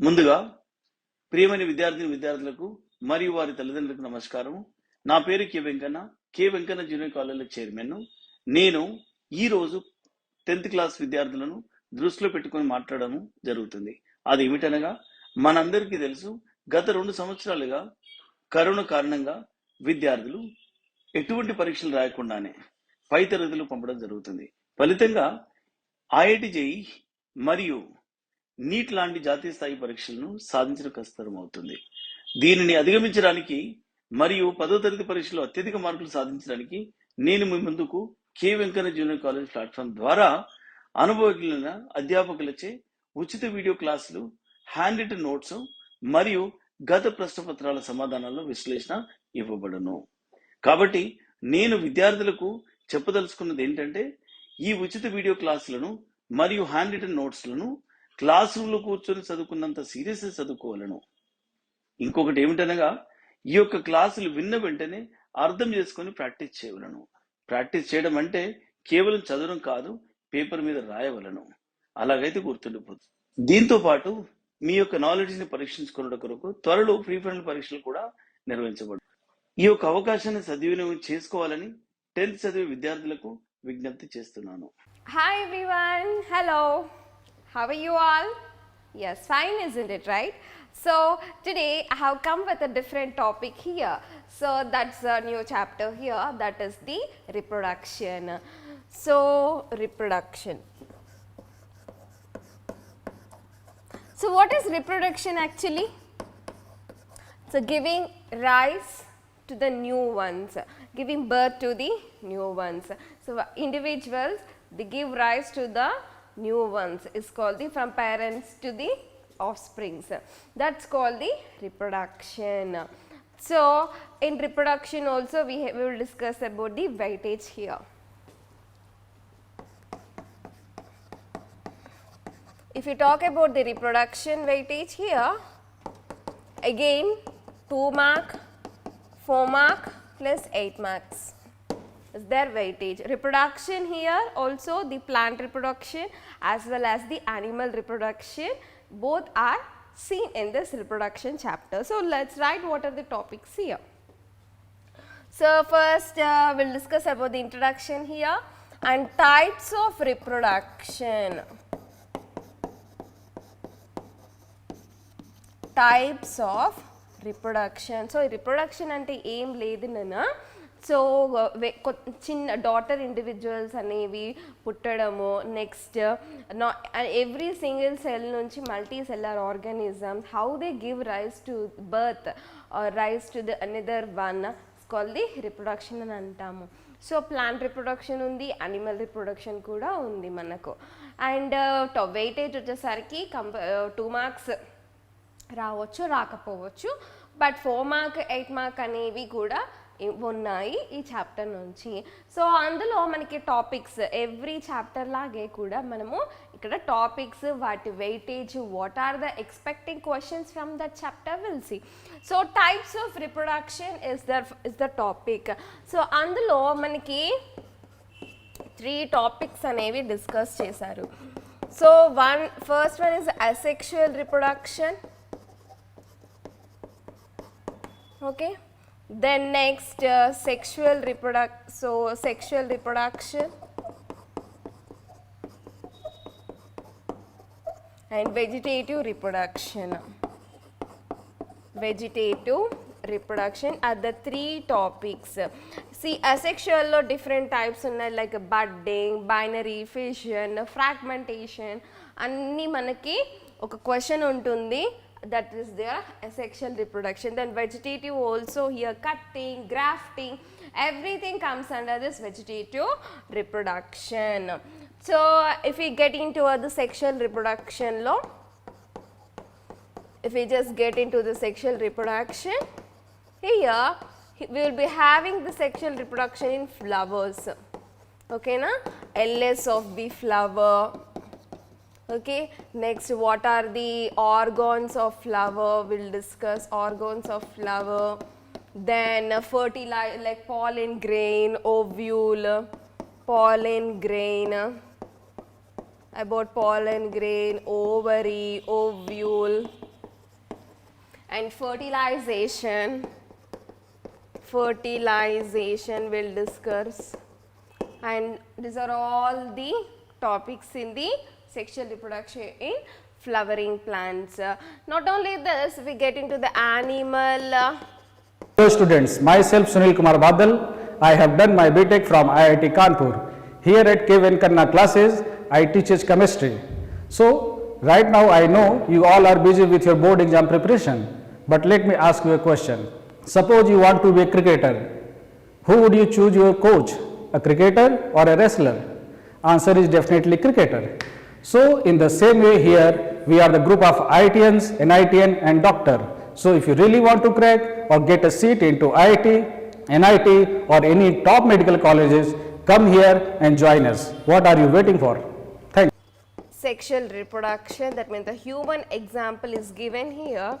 ముందుగా ప్రియమైన విద్యార్థులకు మరియు వారి తల్లిదండ్రులకు నమస్కారం. నా పేరు కె వెంకన్న జూనియర్ కాలేజీలో చైర్మన్. నేను ఈ రోజు 10th క్లాస్ విద్యార్థులను దృష్టిలో పెట్టుకొని మాట్లాడడం జరుగుతుంది. అది ఏమిటనగా, మనందరికీ తెలుసు, గత 2 సంవత్సరాలుగా కరోనా కారణంగా విద్యార్థులు ఎటువంటి పరీక్షలు రాయకుండానే పై తరగతులు పంపడం జరుగుతుంది. ఫలితంగా ఐఐటి జేఈ మరియు నీట్ లాంటి జాతీయ స్థాయి పరీక్షలను సాధించడం కష్టతరం అవుతుంది. దీనిని అధిగమించడానికి మరియు 10వ తరగతి పరీక్షలో అత్యధిక మార్కులు సాధించడానికి నేను మీ ముందుకు K Venkanna junior college platform ద్వారా అనుభవజ్ఞులైన అధ్యాపకులచే ఉచిత వీడియో క్లాసులు, హ్యాండ్ రిటన్ నోట్స్ మరియు గత ప్రశ్నపత్రాల సమాధానాల విశ్లేషణ ఇవ్వబడును. కాబట్టి నేను విద్యార్థులకు చెప్పదలుచుకున్నది ఏంటంటే, ఈ ఉచిత వీడియో క్లాసులను మరియు హ్యాండ్ రిటన్ నోట్స్లను క్లాస్ రూమ్లో కూర్చొని చదువుకున్నంత సీరియస్గా చదువుకోవాలను. ఇంకొకటి ఏమిటనగా, ఈ యొక్క క్లాసులు విన్న వెంటనే అర్థం చేసుకొని ప్రాక్టీస్ చేయవలను. ప్రాక్టీస్ చేయడం అంటే కేవలం చదవడం కాదు, పేపర్ మీద రాయవలను. అలాగైతే గుర్తుండిపోతుంది. దీంతో పాటు మీ యొక్క నాలెడ్జ్ని పరీక్షించుకున్న కొరకు త్వరలో ప్రీ ఫైనల్ పరీక్షలు కూడా నిర్వహించబడు. ఈ యొక్క అవకాశాన్ని సద్వినియోగం చేసుకోవాలని 10th చదివే విద్యార్థులకు విజ్ఞప్తి చేస్తున్నాను. Hi everyone, hello. How are you all? Yes, fine, isn't it, right? So today I have come with a different topic here. So that's a new chapter here, that is the reproduction. So reproduction. So what is reproduction actually? So giving rise to the new ones, giving birth to the new ones. So individuals, they give rise to the new ones, is called the from parents to the offsprings. That's called the reproduction. So in reproduction also we will discuss about the weightage here. If you talk about the reproduction weightage here, again 2 mark, 4 mark plus 8 marks is their weightage. Reproduction here also, the plant reproduction as well as the animal reproduction, both are seen in this reproduction chapter. So let's write what are the topics here. So first we'll discuss about the introduction here and types of reproduction. Types of reproduction. So reproduction ante em ledhu nana. So చిన్న daughter individuals అనేవి పుట్టడము, next every single cell నుంచి multi cellular organism, how they give rise to birth rise to the another one call the reproduction అని అంటాము. So plant reproduction ఉంది, animal reproduction కూడా ఉంది మనకు. అండ్ వెయిటేజ్ వచ్చేసరికి 2 మార్క్స్ రావచ్చు, రాకపోవచ్చు, బట్ 4 మార్క్ 8 మార్క్ అనేవి కూడా ఉన్నాయి ఈ చాప్టర్ నుంచి. సో అందులో మనకి టాపిక్స్ ఎవ్రీ చాప్టర్ లాగే కూడా మనము ఇక్కడ టాపిక్స్, వాటి weightage, what are the expecting questions from that chapter will see. So types of reproduction is the topic. So అందులో మనకి 3 టాపిక్స్ అనేవి డిస్కస్ చేశారు. So first one is asexual reproduction. Okay, then next sexual reproduction and vegetative reproduction are the 3 topics. See, asexual lo different types unnai, like budding, binary fission, fragmentation, anni manaki oka question untundi, that is their asexual reproduction. Then vegetative also, here cutting, grafting, everything comes under this vegetative reproduction. So if we get into the sexual reproduction law, if we just get into the sexual reproduction, here we will be having the sexual reproduction in flowers. Okay na, LS of the flower. Okay, next what are the organs of flower, we'll discuss organs of flower. Then fertilize, like pollen grain, ovule, pollen grain, about pollen grain, ovary, ovule, and fertilization we'll discuss, and these are all the topics in the sexual reproduction in flowering plants. Not only this, we get into the animal. Hello students, myself Sunil Kumar Badal. I have done my BTech from IIT Kanpur. Here at K. Venkanna classes, I teach chemistry. So, right now I know you all are busy with your board exam preparation. But let me ask you a question. Suppose you want to be a cricketer. Who would you choose your coach? A cricketer or a wrestler? Answer is definitely cricketer. So, in the same way here, we are the group of IITians, NITN and doctor. So, if you really want to crack or get a seat into IIT, NIT or any top medical colleges, come here and join us. What are you waiting for? Thank you. Sexual reproduction, that means the human example is given here.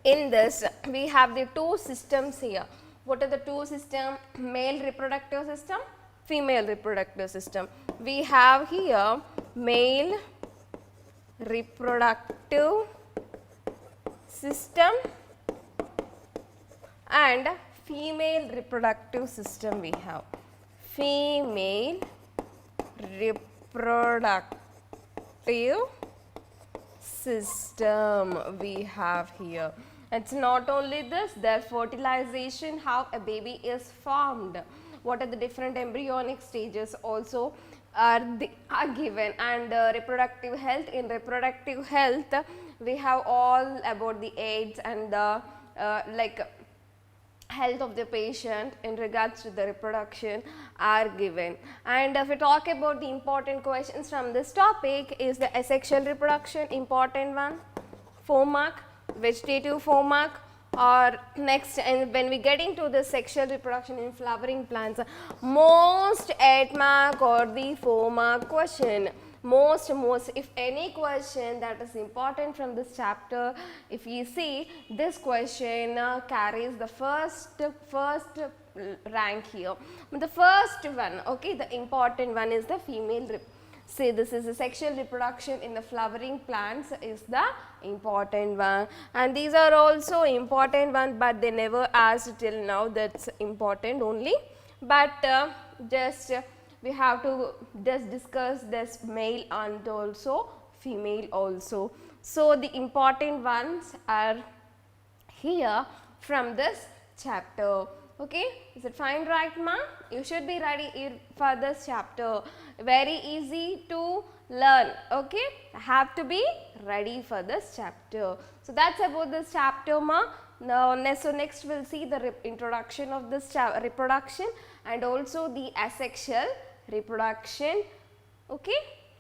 In this, we have the two systems here. What are the two systems? Male reproductive system, female reproductive system. We have here male reproductive system and female reproductive system. We have female reproductive system we have here. It's not only this, their fertilization, how a baby is formed, what are the different embryonic stages also are given, and reproductive health. In reproductive health, we have all about the AIDS and the health of the patient in regards to the reproduction are given. And if we talk about the important questions from this topic, is the asexual reproduction important one, 4 mark, vegetative 4 mark, or next, and when we get into the sexual reproduction in flowering plants, most 8 mark or the 4 mark question. Most if any question that is important from this chapter, if you see this question carries the first rank here. But the first one, okay, the important one is the female say this is the sexual reproduction in the flowering plants is the important one, and these are also important one, but they never asked till now. That's important only, but just we have to just discuss this male and also female also. So, the important ones are here from this chapter. Okay, is it fine, right ma? You should be ready for this chapter. Very easy to learn. Okay, have to be ready for this chapter. So, that's about this chapter ma. Now, next we'll see the introduction of this reproduction and also the asexual reproduction. Okay.